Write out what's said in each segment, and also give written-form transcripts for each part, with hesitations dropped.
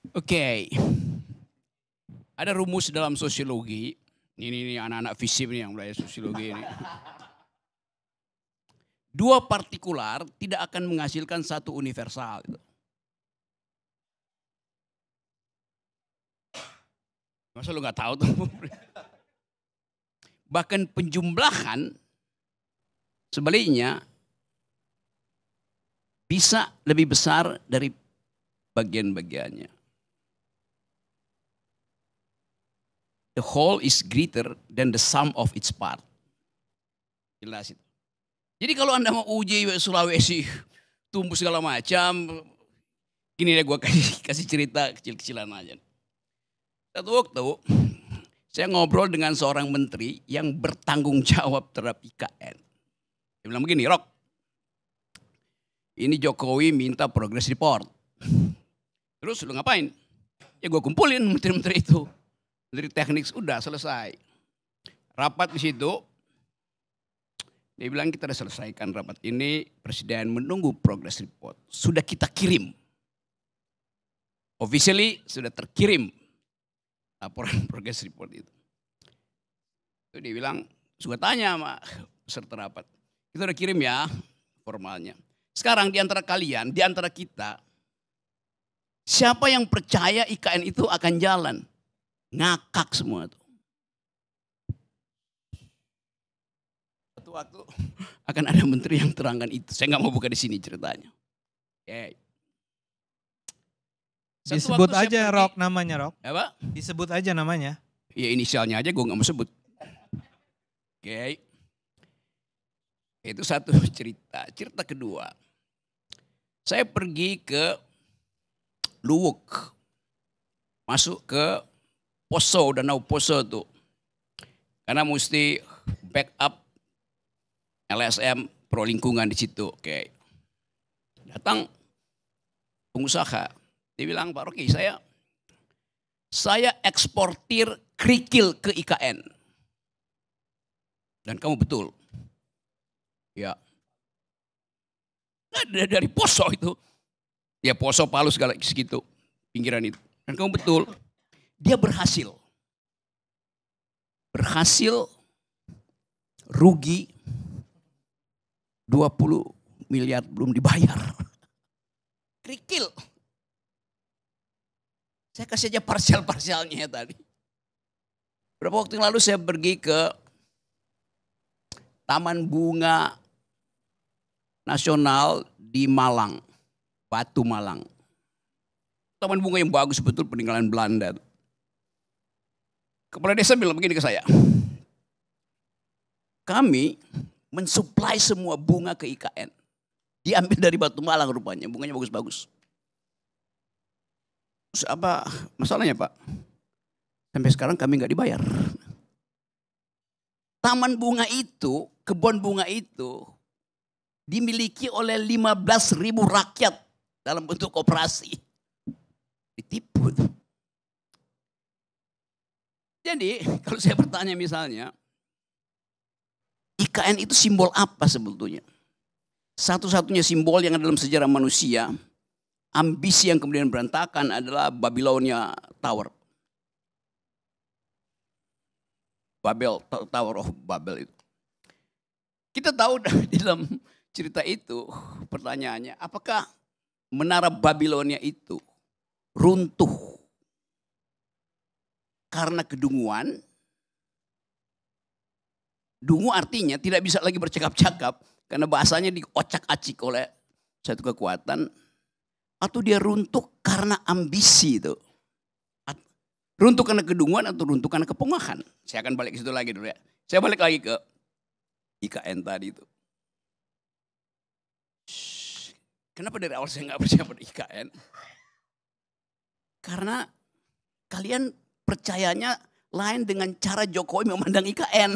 Oke, ada rumus dalam sosiologi. Ini anak-anak FISIP nih yang belajar sosiologi ini. Dua partikular tidak akan menghasilkan satu universal. Masa lu nggak tahu tuh? Bahkan penjumlahan sebaliknya bisa lebih besar dari bagian-bagiannya. The whole is greater than the sum of its part. Jelas itu. Jadi kalau Anda mau uji Sulawesi, tumbuh segala macam, gini deh gue kasih cerita kecil-kecilan aja. Satu waktu, saya ngobrol dengan seorang menteri yang bertanggung jawab terhadap IKN. Dia bilang begini, Rok, ini Jokowi minta progress report. Terus lu ngapain? Ya gue kumpulin menteri-menteri itu. Menteri teknik udah selesai. Rapat di situ, dia bilang kita sudah selesaikan rapat ini, Presiden menunggu progress report. Sudah kita kirim. Officially sudah terkirim laporan progress report itu. Itu dia bilang, suka tanya sama peserta rapat. Kita udah kirim ya formalnya. Sekarang di antara kalian, di antara kita, siapa yang percaya IKN itu akan jalan? Ngakak semua tuh. Satu waktu akan ada menteri yang terangkan itu. Saya nggak mau buka di sini ceritanya. Oke. Disebut aja Rok namanya Rok. Apa? Disebut aja namanya. Ya inisialnya aja gue nggak mau sebut. Oke. Itu satu cerita. Cerita kedua. Saya pergi ke Luwuk. Masuk ke Poso, Danau Poso tuh. Karena mesti backup LSM pro lingkungan di situ. Oke. Datang pengusaha. Dia bilang, Pak Rocky, saya eksportir kerikil ke IKN. Dan kamu betul. Ya. Dari Poso itu. Ya Poso, Palu segala segitu. Pinggiran itu. Dan kamu betul. Dia berhasil. Berhasil rugi 20 miliar belum dibayar. Kerikil. Saya kasih aja parsial-parsialnya tadi. Beberapa waktu yang lalu saya pergi ke Taman Bunga Nasional di Malang. Batu Malang. Taman bunga yang bagus betul peninggalan Belanda. Kepala desa bilang begini ke saya. Kami mensuplai semua bunga ke IKN. Diambil dari Batu Malang rupanya. Bunganya bagus-bagus. Terus apa masalahnya Pak? Sampai sekarang kami nggak dibayar. Taman bunga itu, kebun bunga itu dimiliki oleh 15.000 rakyat dalam bentuk koperasi. Ditipu. Jadi kalau saya bertanya misalnya, IKN itu simbol apa sebetulnya? Satu-satunya simbol yang ada dalam sejarah manusia, ambisi yang kemudian berantakan adalah Babilonia Tower. Tower of Babel itu. Kita tahu di dalam cerita itu pertanyaannya, apakah menara Babilonia itu runtuh karena kedunguan? Dungu artinya tidak bisa lagi bercakap-cakap karena bahasanya diocak-acik oleh satu kekuatan. Atau dia runtuh karena ambisi itu. Runtuh karena kedunguan atau runtuh karena kepongahan. Saya akan balik ke situ lagi dulu ya. Saya balik lagi ke IKN tadi itu. Kenapa dari awal saya nggak percaya pada IKN? Karena kalian percayanya lain dengan cara Jokowi memandang IKN.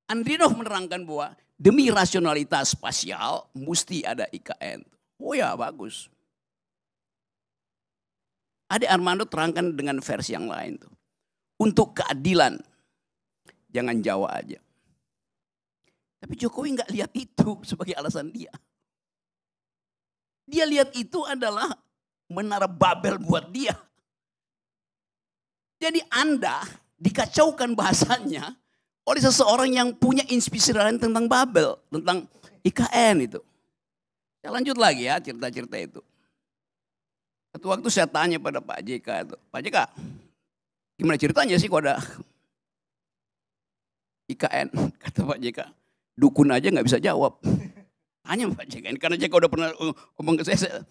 Andrinov menerangkan bahwa demi rasionalitas spasial mesti ada IKN. Oh ya bagus. Ade Armando terangkan dengan versi yang lain tuh. Untuk keadilan jangan Jawa aja. Tapi Jokowi nggak lihat itu sebagai alasan dia. Dia lihat itu adalah menara Babel buat dia. Jadi Anda dikacaukan bahasanya oleh seseorang yang punya inspirasi lain tentang Babel, tentang IKN itu. Saya lanjut lagi ya cerita-cerita itu. Satu waktu saya tanya pada Pak JK itu, Pak JK, gimana ceritanya sih kok ada IKN? Kata Pak JK, dukun aja nggak bisa jawab. Tanya Pak JK, karena JK udah pernah ngomong ke saya.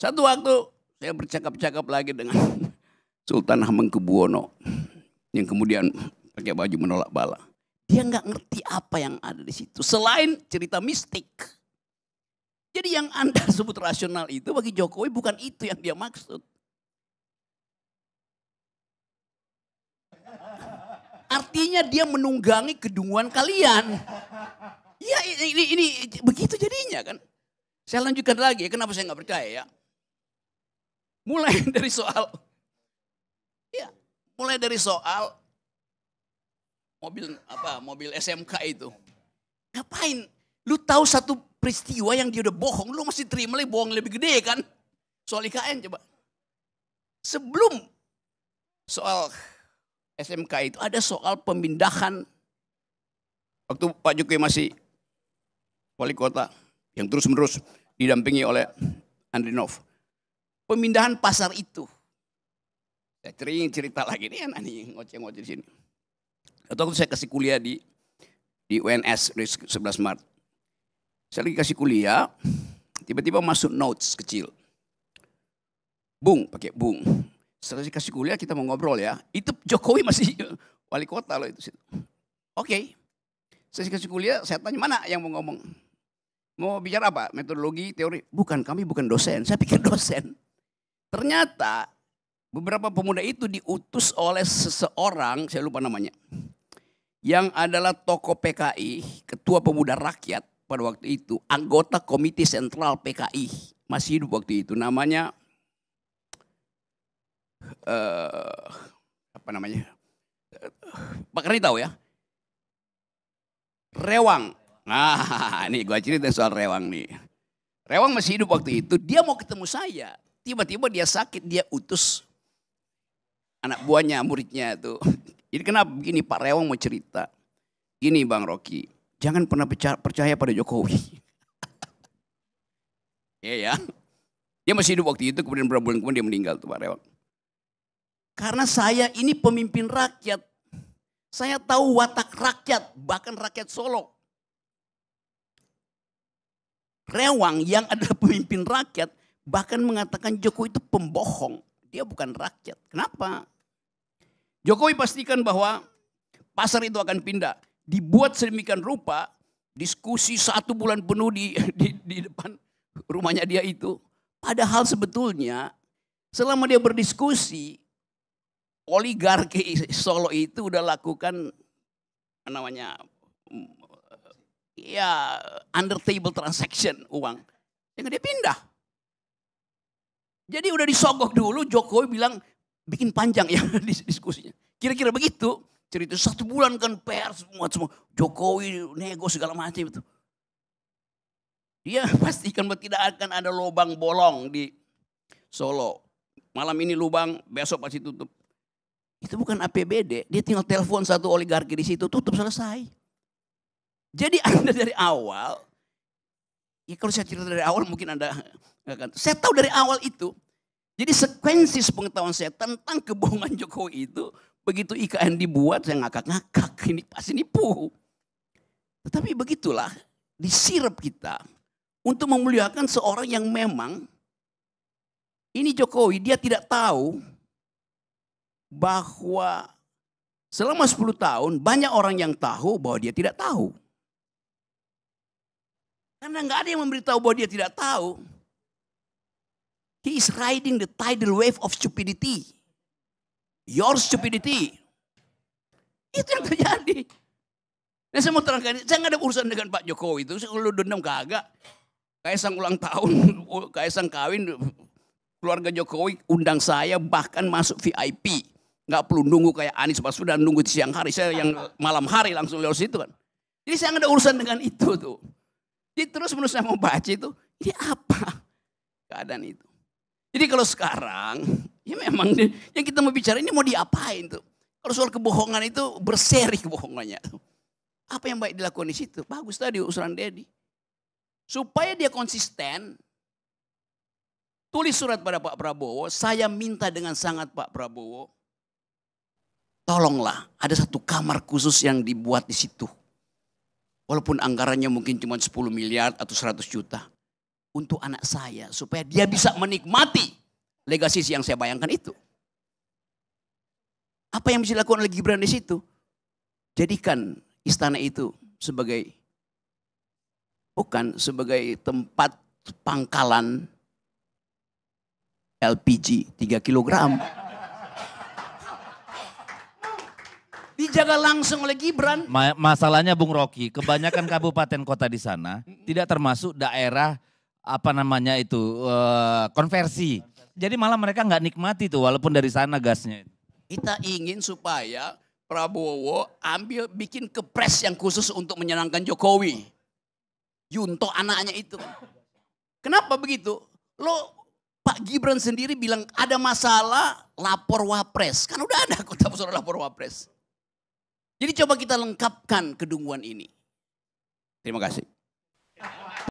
Satu waktu saya bercakap-cakap lagi dengan Sultan Hamengkubuwono yang kemudian pakai baju menolak bala. Dia nggak ngerti apa yang ada di situ selain cerita mistik. Jadi yang Anda sebut rasional itu bagi Jokowi bukan itu yang dia maksud. Artinya dia menunggangi kedunguan kalian. Ya ini begitu jadinya kan. Saya lanjutkan lagi, kenapa saya nggak percaya ya. Mulai dari soal mobil SMK itu. Ngapain? Lu tahu satu peristiwa yang dia udah bohong, lu masih terima lagi bohong lebih gede kan? Soal IKN coba. Sebelum soal SMK itu ada soal pemindahan waktu Pak Jokowi masih wali kota yang terus-menerus didampingi oleh Andrinov. Pemindahan pasar itu. Saya cerita lagi nih aneh ngoceh-ngoceh di sini. Atau waktu saya kasih kuliah di UNS 11 Maret. Saya lagi kasih kuliah, tiba-tiba masuk notes kecil. Bung, pakai bung. Setelah kasih kuliah kita mau ngobrol ya. Itu Jokowi masih wali kota loh itu. Oke. Saya kasih kuliah, saya tanya mana yang mau ngomong. Mau bicara apa? Metodologi, teori? Bukan, kami bukan dosen. Saya pikir dosen. Ternyata beberapa pemuda itu diutus oleh seseorang, saya lupa namanya. Yang adalah tokoh PKI, ketua pemuda rakyat pada waktu itu. Anggota komite sentral PKI. Masih hidup waktu itu. Namanya, Pak Karni tahu ya? Rewang. Nah ini gue cerita soal Rewang nih. Rewang masih hidup waktu itu, dia mau ketemu saya. Tiba-tiba dia sakit, dia utus anak buahnya, muridnya itu. Jadi kenapa begini Pak Rewang mau cerita. Gini Bang Rocky, jangan pernah percaya pada Jokowi. Iya ya. Dia masih hidup waktu itu, kemudian beberapa bulan kemudian dia meninggal tuh Pak Rewang. Karena saya ini pemimpin rakyat. Saya tahu watak rakyat, bahkan rakyat Solo. Rewang yang adalah pemimpin rakyat, bahkan mengatakan Jokowi itu pembohong. Dia bukan rakyat. Kenapa? Jokowi pastikan bahwa pasar itu akan pindah. Dibuat sedemikian rupa, diskusi 1 bulan penuh di depan rumahnya dia itu. Padahal sebetulnya selama dia berdiskusi, oligarki Solo itu udah lakukan under table transaction uang. Yang dia pindah. Jadi udah disogok dulu, Jokowi bilang bikin panjang ya diskusinya. Kira-kira begitu. Cerita 1 bulan kan pers semua Jokowi nego segala macam itu. Dia pastikan bahwa tidak akan ada lubang bolong di Solo. Malam ini lubang, besok pasti tutup. Itu bukan APBD, dia tinggal telepon satu oligarki di situ, tutup selesai. Jadi Anda dari awal, ya kalau saya cerita dari awal mungkin Anda akan, saya tahu dari awal itu. Jadi sekuensi pengetahuan saya tentang kebohongan Jokowi itu, begitu IKN dibuat saya ngakak-ngakak, ini pasti nipu. Tetapi begitulah, disirap kita untuk memuliakan seorang yang memang, ini Jokowi dia tidak tahu bahwa selama 10 tahun banyak orang yang tahu bahwa dia tidak tahu. Karena nggak ada yang memberitahu bahwa dia tidak tahu. He is riding the tidal wave of stupidity. Your stupidity. Itu yang terjadi. Nah saya mau terangkan, saya nggak ada urusan dengan Pak Jokowi itu. Kalau dendam kagak. Kaisang ulang tahun, Kaisang kawin, keluarga Jokowi undang saya bahkan masuk VIP. Nggak perlu nunggu kayak Anies Baswedan nunggu di siang hari. Saya yang malam hari langsung lewat situ kan. Jadi saya nggak ada urusan dengan itu tuh. Jadi terus menurut saya mau baca itu, ini apa keadaan itu. Jadi kalau sekarang, ya memang yang kita mau bicara ini mau diapain tuh. Kalau soal kebohongan itu berseri kebohongannya. Apa yang baik dilakukan di situ? Bagus tadi usulan Dedi. Supaya dia konsisten, tulis surat pada Pak Prabowo, saya minta dengan sangat Pak Prabowo, tolonglah ada satu kamar khusus yang dibuat di situ. Walaupun anggarannya mungkin cuma 10 miliar atau 100 juta. Untuk anak saya supaya dia bisa menikmati legasi yang saya bayangkan itu. Apa yang bisa dilakukan oleh Gibran di situ? Jadikan istana itu sebagai sebagai tempat pangkalan LPG 3 kilogram. Dijaga langsung oleh Gibran. Masalahnya Bung Rocky, kebanyakan kabupaten kota di sana tidak termasuk daerah konversi. Jadi malah mereka nggak nikmati tuh walaupun dari sana gasnya. Kita ingin supaya Prabowo bikin kepres yang khusus untuk menyenangkan Jokowi. Yunto anaknya itu. Kenapa begitu? Pak Gibran sendiri bilang ada masalah lapor wapres. Kan udah ada kota surat lapor wapres. Jadi coba kita lengkapkan kedunguan ini. Terima kasih.